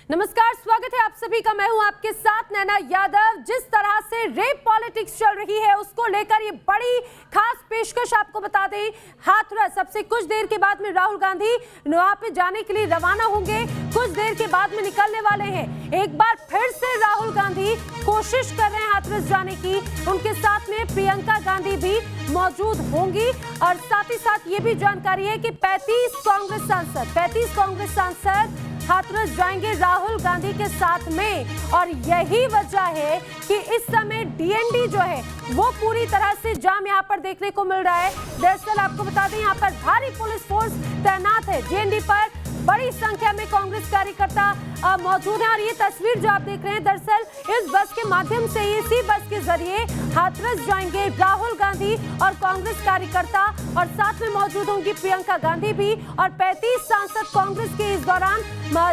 नमस्कार, स्वागत है आप सभी का। मैं हूं आपके साथ नैना यादव। जिस तरह से रेप पॉलिटिक्स चल रही है उसको लेकर ये बड़ी खास पेशकश आपको बता दें। हाथरस अब से कुछ देर के बाद में राहुल गांधी वहां पे जाने के लिए रवाना होंगे, कुछ देर के बाद में निकलने वाले हैं। एक बार फिर से राहुल गांधी कोशिश कर रहे हैं हाथरस जाने की। उनके साथ में प्रियंका गांधी भी मौजूद होंगी और साथ ही साथ ये भी जानकारी है कि 35 कांग्रेस सांसद हाथरस जाएंगे राहुल गांधी के साथ में। और यही वजह है कि इस समय डीएनडी जो है वो पूरी तरह से जाम यहाँ पर देखने को मिल रहा है। दरअसल आपको बता दें यहाँ पर भारी पुलिस फोर्स तैनात है। डीएनडी पर बड़ी संख्या में कांग्रेस कार्यकर्ता मौजूद हैं और ये तस्वीर जो आप देख रहे हैं दरअसल इस बस के माध्यम से, इसी बस के जरिए हाथरस जाएंगे राहुल गांधी और कांग्रेस कार्यकर्ता और साथ में मौजूद होंगी प्रियंका गांधी भी और 35 सांसद कांग्रेस के। इस दौरान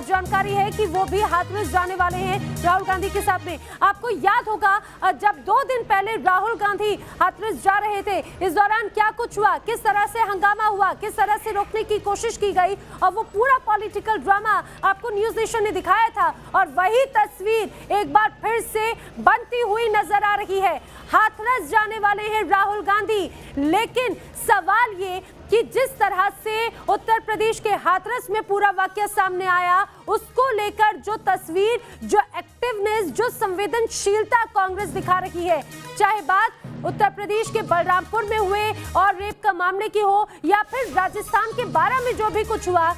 जानकारी है कि वो भी हाथरस जाने वाले हैं राहुल गांधी के साथ में। आपको याद होगा जब 2 दिन पहले राहुल गांधी हाथरस जा रहे थे, इस दौरान क्या कुछ हुआ, किस तरह से हंगामा हुआ, किस तरह से रोकने की कोशिश की गई और वो पूरा पॉलिटिकल ड्रामा आपको न्यूज नेशन ने दिखाया था। और वही तस्वीर एक बार फिर से बनती हुई नजर आ रही है। हाथरस जाने वाले हैं राहुल गांधी, लेकिन सवाल ये कि जिस तरह से उत्तर प्रदेश के हाथरस में पूरा वाकया सामने आया, उसको लेकर जो तस्वीर, जो एक्टिवनेस, जो संवेदनशीलता कांग्रेस दिखा रही है, चाहे बात उत्तर प्रदेश के बलरामपुर में हुए और रेप का मामले की हो या फिर राजस्थान के बारा में जो भी कुछ हुआ,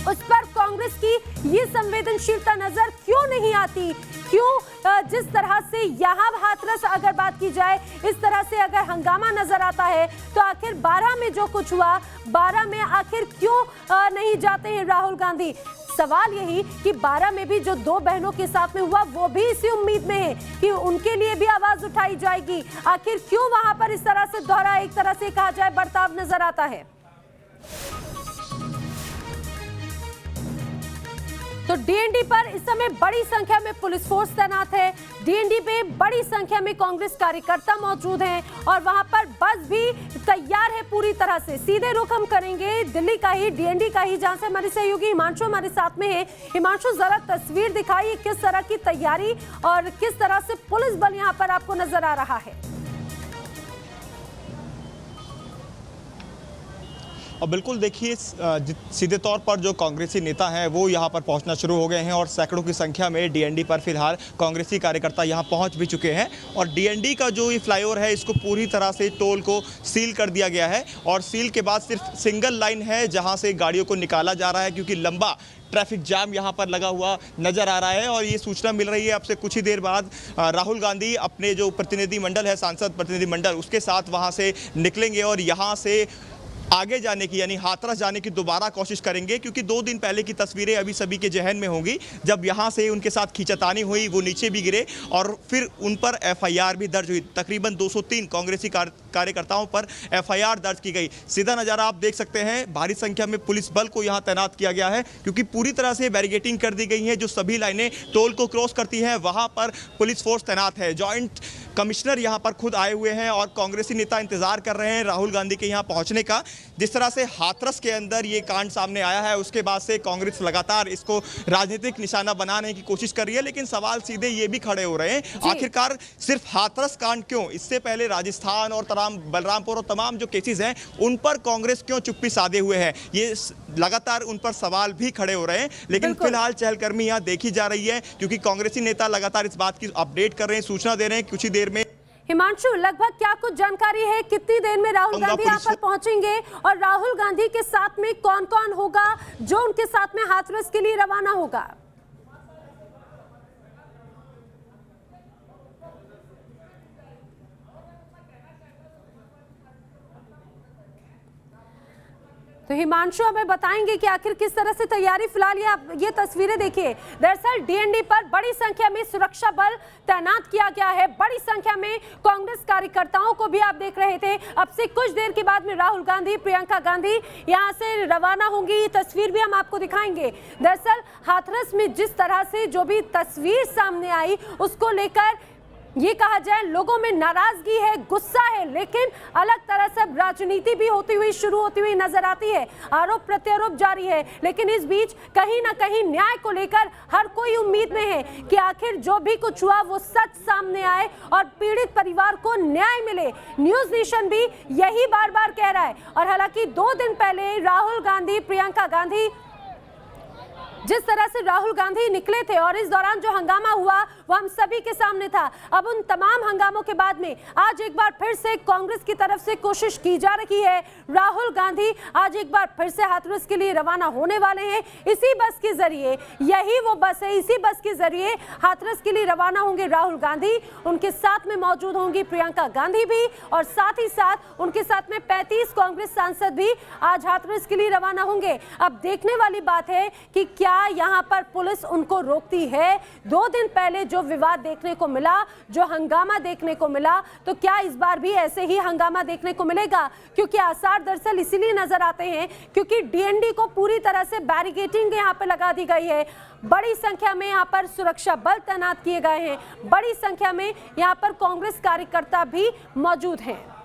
उस पर कांग्रेस की ये संवेदनशीलता नजर क्यों नहीं आती? क्यों जिस तरह से यहाँ हाथरस अगर बात की जाए, इस तरह से अगर हंगामा नजर आता है, तो आखिर बारा में जो कुछ हुआ, बारा में आखिर क्यों नहीं जाते हैं राहुल गांधी? सवाल यही कि बारा में भी जो 2 बहनों के साथ में हुआ, वो भी इसी उम्मीद में है कि उनके लिए भी आवाज उठाई जाएगी। आखिर क्यों वहां पर इस तरह से दोहरा, एक तरह से कहा जाए, बर्ताव नजर आता है? तो डीएनडी पर इस समय बड़ी संख्या में पुलिस फोर्स तैनात है। डीएनडी पे बड़ी संख्या में कांग्रेस कार्यकर्ता मौजूद हैं और वहां पर बस भी तैयार है पूरी तरह से। सीधे रुख हम करेंगे दिल्ली का ही, डीएनडी का ही, जहां से हमारे सहयोगी हिमांशु हमारे साथ में है। हिमांशु, जरा तस्वीर दिखाइए, किस तरह की तैयारी और किस तरह से पुलिस बल यहाँ पर आपको नजर आ रहा है? और बिल्कुल देखिए, सीधे तौर पर जो कांग्रेसी नेता हैं वो यहाँ पर पहुँचना शुरू हो गए हैं और सैकड़ों की संख्या में डीएनडी पर फिलहाल कांग्रेसी कार्यकर्ता यहाँ पहुँच भी चुके हैं। और डीएनडी का जो ये फ्लाईओवर है, इसको पूरी तरह से टोल को सील कर दिया गया है और सील के बाद सिर्फ सिंगल लाइन है जहाँ से गाड़ियों को निकाला जा रहा है, क्योंकि लंबा ट्रैफिक जाम यहाँ पर लगा हुआ नजर आ रहा है। और ये सूचना मिल रही है अब से कुछ ही देर बाद राहुल गांधी अपने जो प्रतिनिधि मंडल है, सांसद प्रतिनिधि मंडल, उसके साथ वहाँ से निकलेंगे और यहाँ से आगे जाने की, यानी हाथरस जाने की दोबारा कोशिश करेंगे। क्योंकि 2 दिन पहले की तस्वीरें अभी सभी के जहन में होंगी, जब यहाँ से उनके साथ खींचातानी हुई, वो नीचे भी गिरे और फिर उन पर एफआईआर भी दर्ज हुई। तकरीबन 203 कांग्रेसी कार्यकर्ताओं पर एफआईआर दर्ज की गई। सीधा नज़ारा आप देख सकते हैं, भारी संख्या में पुलिस बल को यहाँ तैनात किया गया है, क्योंकि पूरी तरह से बैरिकेटिंग कर दी गई है। जो सभी लाइनें टोल को क्रॉस करती हैं, वहाँ पर पुलिस फोर्स तैनात है। जॉइंट कमिश्नर यहाँ पर खुद आए हुए हैं और कांग्रेसी नेता इंतजार कर रहे हैं राहुल गांधी के यहाँ पहुँचने का। जिस तरह से हाथरस के अंदर ये कांड सामने आया है, उसके बाद से कांग्रेस लगातार इसको राजनीतिक निशाना बनाने की कोशिश कर रही है। लेकिन सवाल सीधे ये भी खड़े हो रहे हैं, आखिरकार सिर्फ हाथरस कांड क्यों? इससे पहले राजस्थान और बलरामपुर और तमाम जो केसेस हैं, उन पर कांग्रेस क्यों चुप्पी साधे हुए है? ये लगातार उन पर सवाल भी खड़े हो रहे हैं। लेकिन फिलहाल चहलकदमी यहाँ देखी जा रही है, क्योंकि कांग्रेसी नेता लगातार इस बात की अपडेट कर रहे हैं, सूचना दे रहे हैं। कुछ ही देर में हिमांशु, लगभग क्या कुछ जानकारी है, कितनी देर में राहुल गांधी यहाँ पर पहुंचेंगे और राहुल गांधी के साथ में कौन कौन होगा जो उनके साथ में हाथरस के लिए रवाना होगा? तो हिमांशु हमें बताएंगे कि आखिर किस तरह से तैयारी, फिलहाल ये तस्वीरें देखिए। दरअसल डीएनडी पर बड़ी संख्या में सुरक्षा बल तैनात किया गया है। बड़ी संख्या में कांग्रेस कार्यकर्ताओं को भी आप देख रहे थे। अब से कुछ देर के बाद में राहुल गांधी, प्रियंका गांधी यहां से रवाना होंगी। ये तस्वीर भी हम आपको दिखाएंगे। दरअसल हाथरस में जिस तरह से जो भी तस्वीर सामने आई, उसको लेकर ये कहा जाए लोगों में नाराजगी है, गुस्सा है, लेकिन अलग तरह से राजनीति भी होती हुई शुरू होती हुई नजर आती है। आरोप प्रत्यारोप जारी है, लेकिन इस बीच कहीं ना कहीं न्याय को लेकर हर कोई उम्मीद में है कि आखिर जो भी कुछ हुआ वो सच सामने आए और पीड़ित परिवार को न्याय मिले। न्यूज नेशन भी यही बार बार कह रहा है। और हालांकि 2 दिन पहले राहुल गांधी, प्रियंका गांधी, जिस तरह से राहुल गांधी निकले थे और इस दौरान जो हंगामा हुआ वो हम सभी के सामने था। अब उन तमाम हंगामों के बाद में आज एक बार फिर से कांग्रेस की तरफ से कोशिश की जा रही है। राहुल गांधी आज एक बार फिर से हाथरस के लिए रवाना होने वाले हैं। इसी बस के जरिए, यही वो बस है, इसी बस के जरिए हाथरस के लिए रवाना होंगे राहुल गांधी। उनके साथ में मौजूद होंगी प्रियंका गांधी भी, और साथ ही साथ उनके साथ में 35 कांग्रेस सांसद भी आज हाथरस के लिए रवाना होंगे। अब देखने वाली बात है कि क्या यहां पर पुलिस उनको रोकती है। 2 दिन पहले जो विवाद देखने को मिला, जो हंगामा देखने को मिला, तो क्या इस बार भी ऐसे ही हंगामा देखने को मिलेगा? क्योंकि आसार दरअसल इसीलिए नजर आते हैं क्योंकि डीएनडी को पूरी तरह से बैरिकेडिंग यहां पर लगा दी गई है। बड़ी संख्या में यहां पर सुरक्षा बल तैनात किए गए हैं। बड़ी संख्या में यहां पर कांग्रेस कार्यकर्ता भी मौजूद हैं।